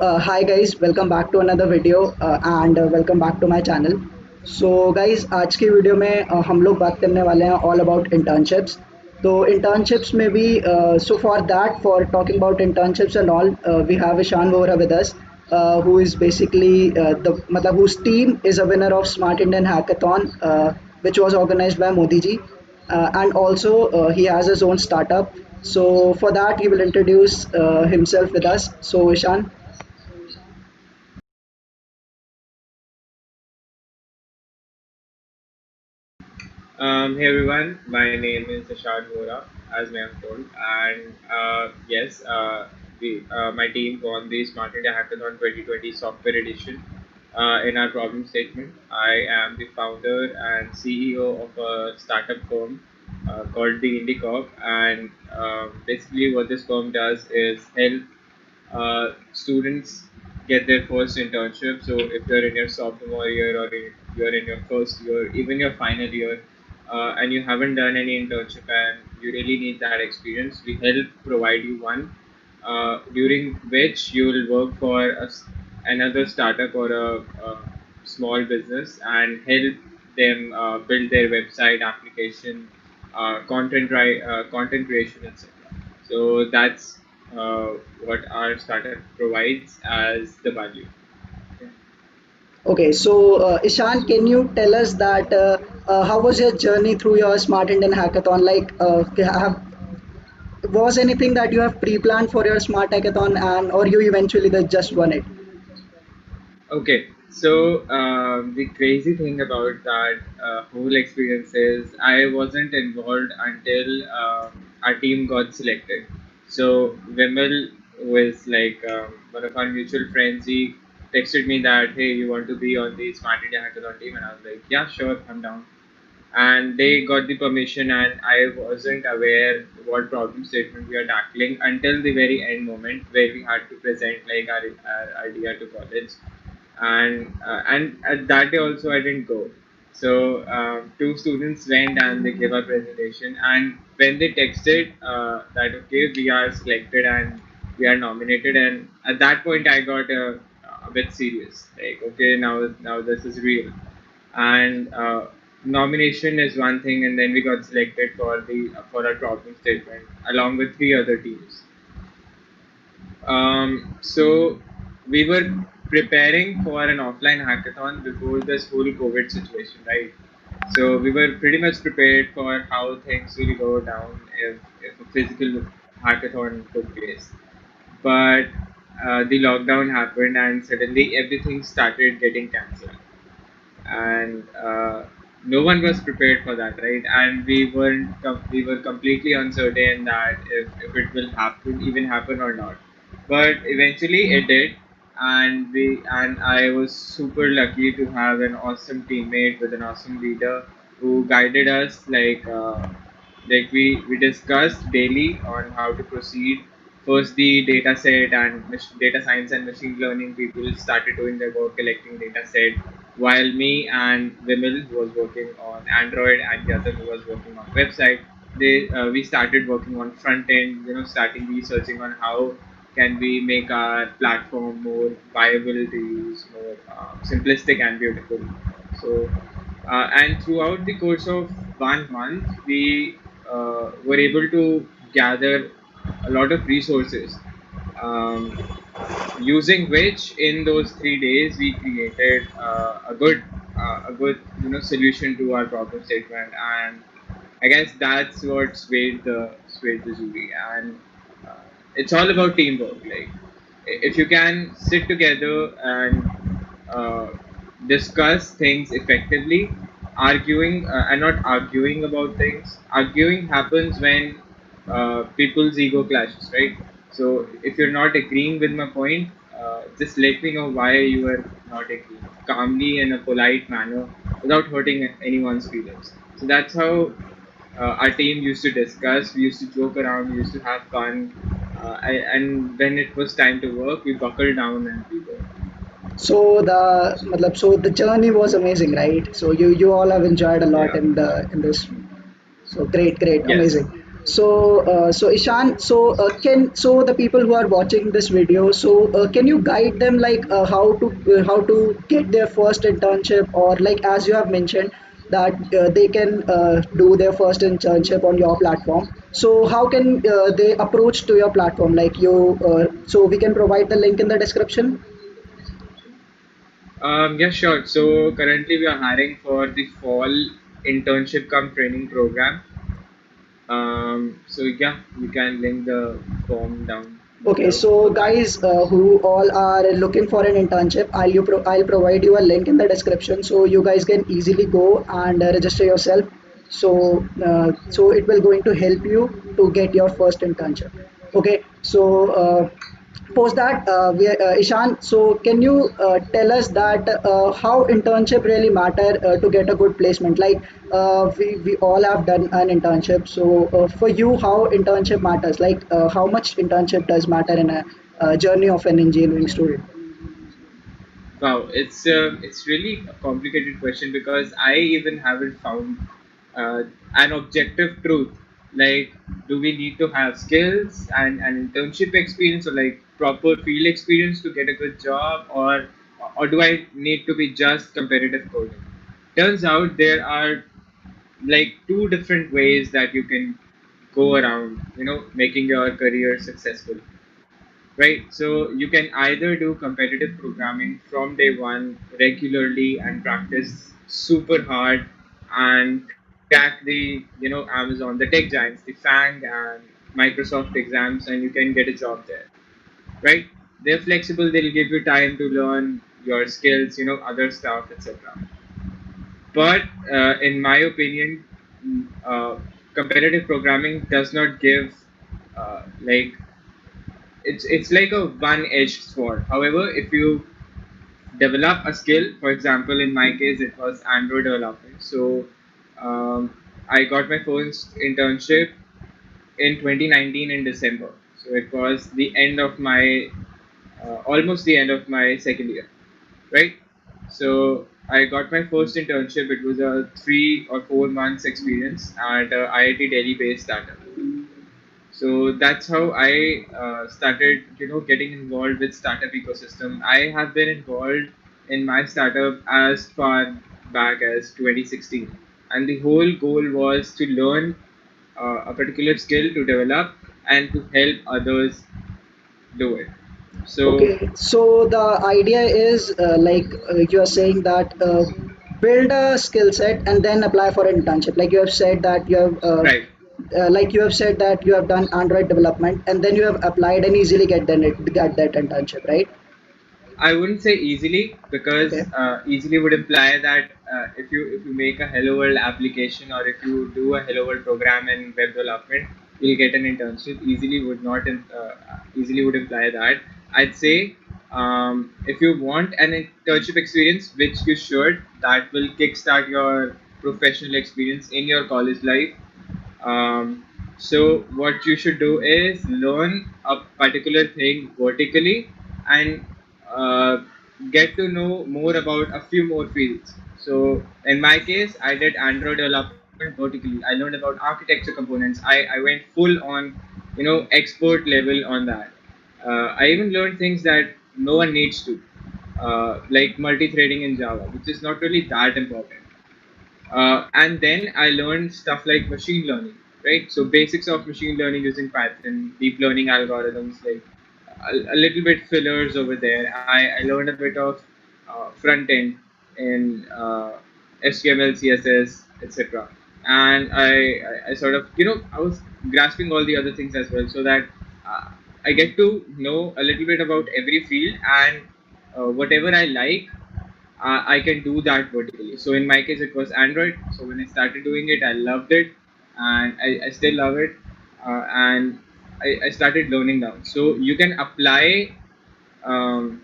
Hi guys, welcome back to another video and welcome back to my channel. So guys, आज की video में हम लोग बात करने वाले हैं all about internships. तो internships में भी for talking about internships and all, we have Ishan Vohra with us, who is basically the मतलब whose team is a winner of Smart Indian Hackathon, which was organized by Modi ji, and also he has his own startup. So for that, he will introduce himself with us. So Ishan. Hey everyone, my name is Ashad Vora, as I am told, and yes, my team won the Smart India Hackathon 2020 Software Edition. In our problem statement, I am the founder and CEO of a startup firm called the IndieCorp, and basically what this firm does is help students get their first internship. So if you're in your sophomore year or you're in your first year, even your final year, and you haven't done any internship and you really need that experience, we help provide you one, during which you will work for another startup or a small business and help them build their website application, content creation, etc. So that's uh, what our startup provides as the value. Okay. Okay, so Ishan, can you tell us that how was your journey through your Smart Indian Hackathon? Like, was anything that you have pre-planned for your Smart Hackathon, and or you eventually just won it? Okay, so the crazy thing about that whole experience is I wasn't involved until our team got selected. So Vimal, who is like one of our mutual friends, he texted me that, hey, you want to be on the Smart India Hackathon team, and I was like, yeah, sure, I'm down. And they got the permission, and I wasn't aware what problem statement we are tackling until the very end moment where we had to present like our idea to college. And at that day also I didn't go. So two students went and they gave a presentation, and when they texted that okay, we are selected and we are nominated, and at that point I got a bit serious, like okay, now this is real. And nomination is one thing, and then we got selected for our problem statement along with three other teams. So we were preparing for an offline hackathon before this whole COVID situation, right? So we were pretty much prepared for how things will go down if a physical hackathon took place. But the lockdown happened and suddenly everything started getting cancelled, and no one was prepared for that, right? And we were completely uncertain that if it will happen, even happen or not. But eventually it did, and I was super lucky to have an awesome teammate with an awesome leader who guided us, we discussed daily on how to proceed. First, the data set and data science and machine learning people started doing their work collecting data set, while me and Vimal, who was working on Android, and Yatan, who was working on website, we started working on front end. Starting researching on how can we make our platform more viable to use, more simplistic and beautiful. So, and throughout the course of 1 month, we were able to gather a lot of resources, um, using which in those 3 days we created a good solution to our problem statement. And I guess that's what swayed the jury. And uh, it's all about teamwork. Like if you can sit together and uh, discuss things effectively, arguing and not arguing about things. Arguing happens when people's ego clashes, right? So if you're not agreeing with my point, just let me know why you are not agreeing calmly in a polite manner without hurting anyone's feelings. So that's how our team used to discuss. We used to joke around. We used to have fun. And when it was time to work, we buckled down and we worked. So the journey was amazing, right? So you all have enjoyed a lot Yeah. in this. So great, great, Yes. amazing. So Ishan, so the people who are watching this video, can you guide them like how to get their first internship, or like as you have mentioned that they can do their first internship on your platform. So how can they approach to your platform? Like so we can provide the link in the description. Yeah, sure. So currently we are hiring for the fall internship cum training program. So yeah, you can link the form down Okay, below so for that. guys who all are looking for an internship, I'll provide you a link in the description so you guys can easily go and register yourself. So it will going to help you to get your first internship. Okay, post that Ishan. So can you tell us that how internship really matter to get a good placement? Like we all have done an internship. So for you, how internship matters? Like how much internship does matter in a journey of an engineering student? Wow, it's really a complicated question because I even haven't found uh, an objective truth. Like, do we need to have skills and an internship experience or like proper field experience to get a good job, or do I need to be just competitive coding? Turns out there are like two different ways that you can go around, making your career successful, right? So you can either do competitive programming from day one regularly and practice super hard and crack the Amazon, the tech giants, the FANG and Microsoft exams, and you can get a job there, right? They're flexible, they'll give you time to learn your skills, other stuff, etc. But in my opinion, competitive programming does not give like it's like a one-edged sword. However, if you develop a skill, for example, in my case, it was Android development. So I got my first internship in 2019 in December. So it was the end of my almost the end of my second year, right? So I got my first internship. It was a 3 or 4 months experience at IIT Delhi based startup. So that's how I started, getting involved with startup ecosystem. I have been involved in my startup as far back as 2016, and the whole goal was to learn a particular skill to develop and to help others do it. So Okay, so the idea is you are saying that build a skill set and then apply for an internship. Like you have said that right. like you have said that you have done Android development and then you have applied and easily get that internship, right? I wouldn't say easily Okay. because easily would imply that if you make a hello world application or if you do a hello world program in web development, you'll get an internship. Easily would not easily would imply that. I'd say if you want an internship experience, which you should, that will kickstart your professional experience in your college life. So what you should do is learn a particular thing vertically and uh, get to know more about a few more fields. So in my case, I did Android development vertically. I learned about architecture components. I went full on, expert level on that. I even learned things that no one needs to, like multi-threading in Java, which is not really that important. And then I learned stuff like machine learning, right? So basics of machine learning using Python, deep learning algorithms, like a little bit fillers over there. I learned a bit of front end in HTML, CSS, etc. And I sort of, I was grasping all the other things as well, so that uh, I get to know a little bit about every field and whatever I like I can do that vertically. So in my case, it was Android. So when I started doing it, I loved it, and I still love it. And I started learning now. So you can apply um,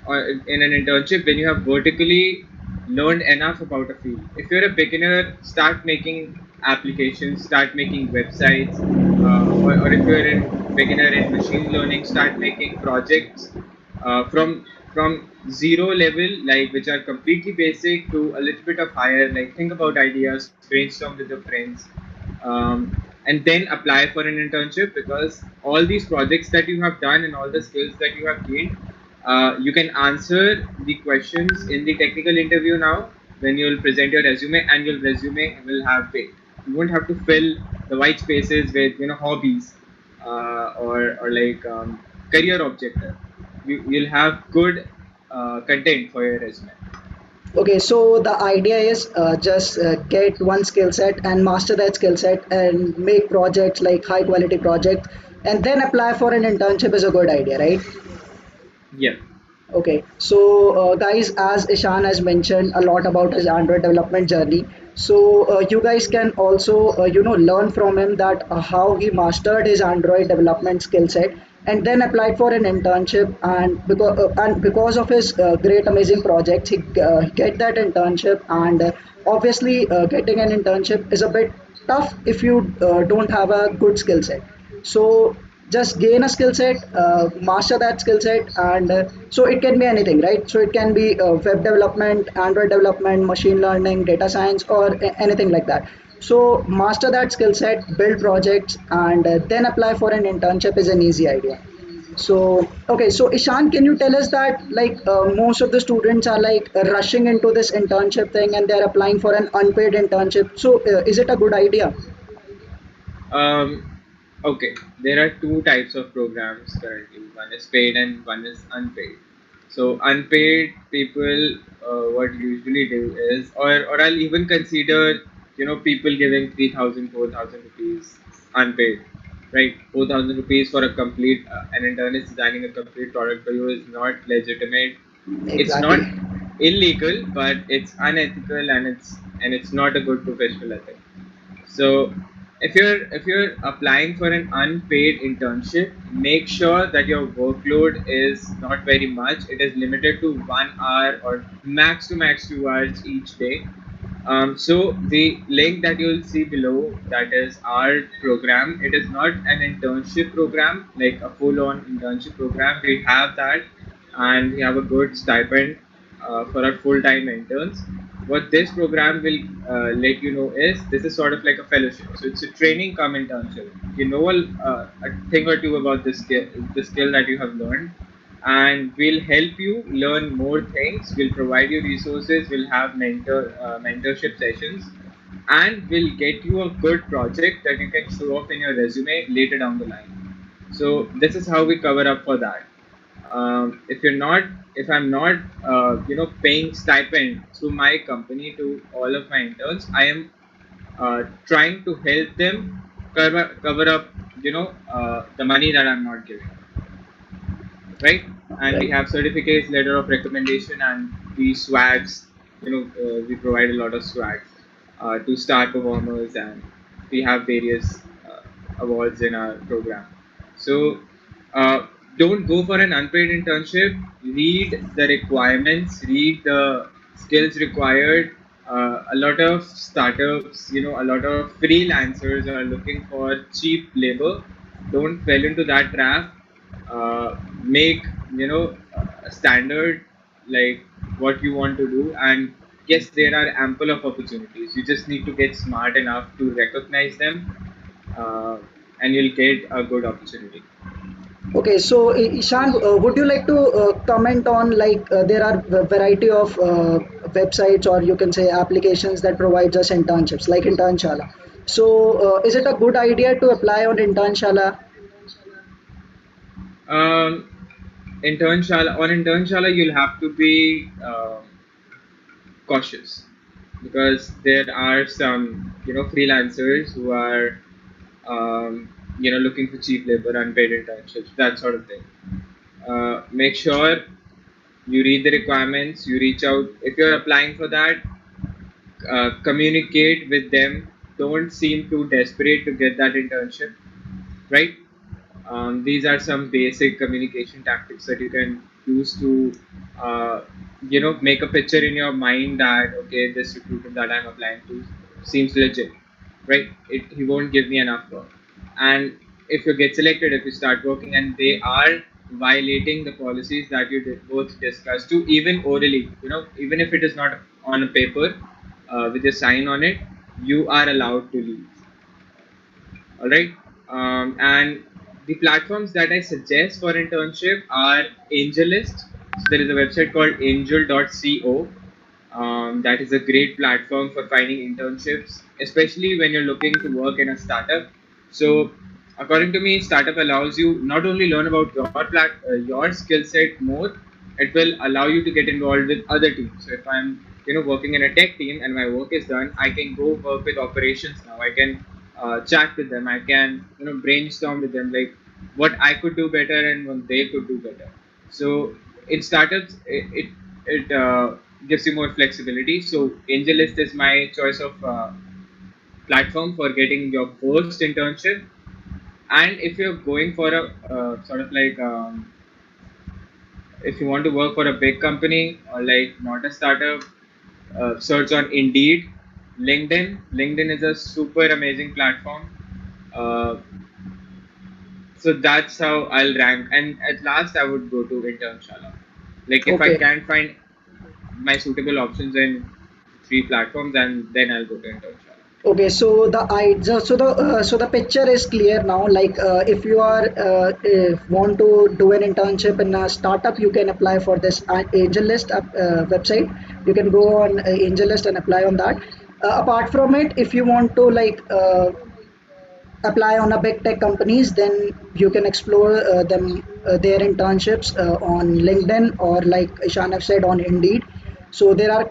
in an internship when you have vertically learned enough about a field. If you're a beginner, start making applications, start making websites, or if you're a beginner in machine learning, start making projects from zero level, like which are completely basic to a little bit of higher. Like think about ideas, brainstorm with your friends. and then apply for an internship, because all these projects that you have done and all the skills that you have gained, you can answer the questions in the technical interview now when you'll present your resume, and your resume will have weight. You won't have to fill the white spaces with hobbies, or like career objective. You'll have good content for your resume. Okay, so the idea is just get one skill set and master that skill set and make projects like high quality projects and then apply for an internship is a good idea, right? Yeah. Okay, so guys, as Ishan has mentioned a lot about his Android development journey, so you guys can also learn from him that how he mastered his Android development skill set and then applied for an internship, and because of his great amazing projects he get that internship, and obviously getting an internship is a bit tough if you don't have a good skill set. So just gain a skill set, master that skill set, and so it can be anything, right? So it can be web development, Android development, machine learning, data science, or anything like that. So master that skill set, build projects, and then apply for an internship is an easy idea. So, okay, so Ishan, can you tell us that like most of the students are like rushing into this internship thing and they're applying for an unpaid internship. So, is it a good idea? Um, okay, there are two types of programs currently. One is paid and one is unpaid. So unpaid people, what usually do is, or I'll even consider, people giving 3,000, 4,000 rupees unpaid, right? 4,000 rupees for a complete, an intern is designing a complete product for you is not legitimate. It's not Exactly. illegal, but it's unethical, and it's not a good professional ethic. So if you're applying for an unpaid internship, make sure that your workload is not very much. It is limited to 1 hour or max to max 2 hours each day. So the link that you'll see below, that is our program. It is not an internship program, like a full-on internship program. We have that, and we have a good stipend for our full-time interns. What this program will let you know is this is sort of like a fellowship. So it's a training come internship. You know a thing or two about the skill that you have learned, and we'll help you learn more things. We'll provide you resources. We'll have mentorship sessions, and we'll get you a good project that you can show off in your resume later down the line. So this is how we cover up for that. If I'm not, paying stipend through my company to all of my interns, I am trying to help them cover up, the money that I'm not giving, right? And we Right. have certificates, letter of recommendation, and the swags. We provide a lot of swags to star performers, and we have various awards in our program. So uh, don't go for an unpaid internship. Read the requirements, read the skills required. A lot of startups, a lot of freelancers are looking for cheap labor. Don't fall into that trap. Make a standard, like what you want to do, and yes, there are ample of opportunities. You just need to get smart enough to recognize them, uh, and you'll get a good opportunity. Okay, so Ishan, would you like to comment on like there are a variety of websites or you can say applications that provides us internships like Internshala. So is it a good idea to apply on Internshala? um, Internshala, you'll have to be cautious, because there are some freelancers who are looking for cheap labor, unpaid internships, that sort of thing. Make sure you read the requirements, you reach out. If you're applying for that, communicate with them. Don't seem too desperate to get that internship, right? These are some basic communication tactics that you can use to, make a picture in your mind that, okay, this recruiter that I'm applying to seems legit, right? He won't give me enough work. And if you get selected, if you start working and they are violating the policies that you both discussed to, even orally, even if it is not on a paper with a sign on it, you are allowed to leave. All right. And the platforms that I suggest for internship are AngelList. So there is a website called angel.co. That is a great platform for finding internships, especially when you're looking to work in a startup. So, according to me, startup allows you not only learn about your skill set more, it will allow you to get involved with other teams. So, if I'm working in a tech team and my work is done, I can go work with operations now. I can chat with them. I can brainstorm with them like what I could do better and what they could do better. So in startups, it gives you more flexibility. So AngelList is my choice of platform for getting your first internship. And if you're going for a sort of like if you want to work for a big company or like not a startup, search on Indeed, LinkedIn. LinkedIn is a super amazing platform. Uh, so that's how I'll rank. And at last, I would go to Internshala. Like if I Okay. can't find my suitable options in three platforms, and then I'll go to Internshala. Okay, so the picture is clear now. Like if you are if want to do an internship in a startup, you can apply for this AngelList website. You can go on AngelList and apply on that. Apart from it, if you want to apply on a big tech companies, then you can explore them their internships on LinkedIn or like Ishan have said on Indeed. So there are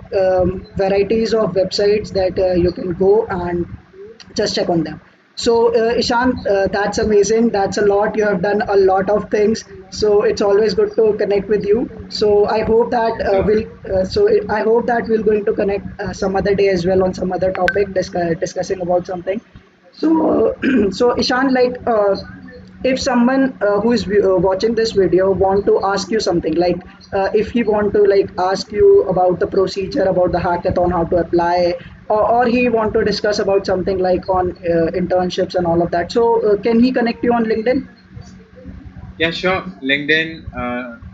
varieties of websites that you can go and just check on them. So Ishan, that's amazing. That's a lot. You have done a lot of things. So it's always good to connect with you. So I hope that Thanks a lot. I hope that we're going to connect some other day as well on some other topic, discussing about something. So, so Ishan, if someone who is watching this video want to ask you something, if he want to ask you about the procedure, about the hackathon, how to apply, or he want to discuss about something like on internships and all of that. So, can he connect you on LinkedIn? Yeah, sure. LinkedIn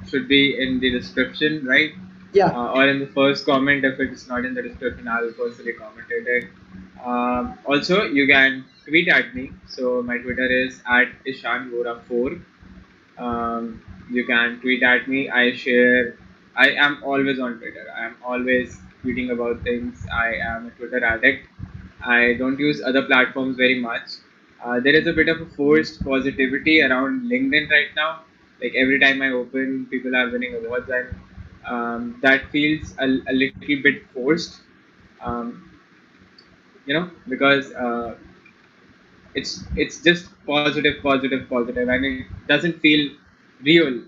should be in the description, right? Yeah. Or in the first comment. If it is not in the description, I'll personally comment it. Also, you can tweet at me. So my Twitter is at ishanvora4. You can tweet at me. I am always on Twitter. I am always tweeting about things. I am a Twitter addict. I don't use other platforms very much. There is a bit of a forced positivity around LinkedIn right now. Like every time I open, people are winning awards, and that feels a little bit forced. Um, because it's just positive, positive, positive, and it doesn't feel real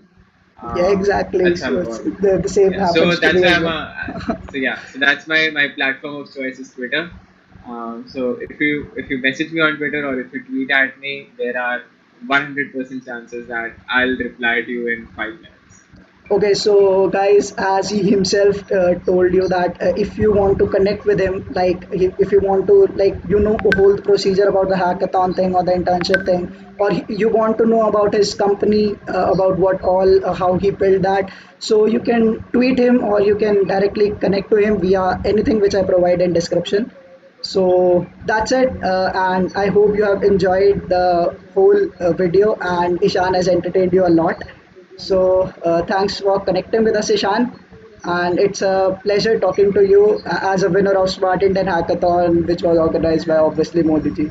Yeah, exactly. at So some it's, point. the same Yeah, so happens to that's me why as I'm well. a so yeah, so that's my platform of choice is Twitter. So if you message me on Twitter or if you tweet at me, there are 100% chances that I'll reply to you in 5 minutes. Okay, so guys, as he himself told you that if you want to connect with him, if you want to the whole procedure about the hackathon thing or the internship thing, or you want to know about his company, about what all how he built that, so you can tweet him or you can directly connect to him via anything which I provide in description. So that's it, and I hope you have enjoyed the whole video and Ishan has entertained you a lot. So thanks for connecting with us, Ishan. And it's a pleasure talking to you as a winner of Smart Indian Hackathon, which was organized by obviously Modi ji.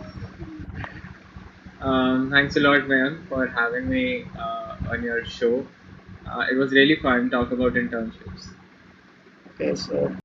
Thanks a lot, Mayan, for having me on your show. It was really fun talk about internships. Okay, so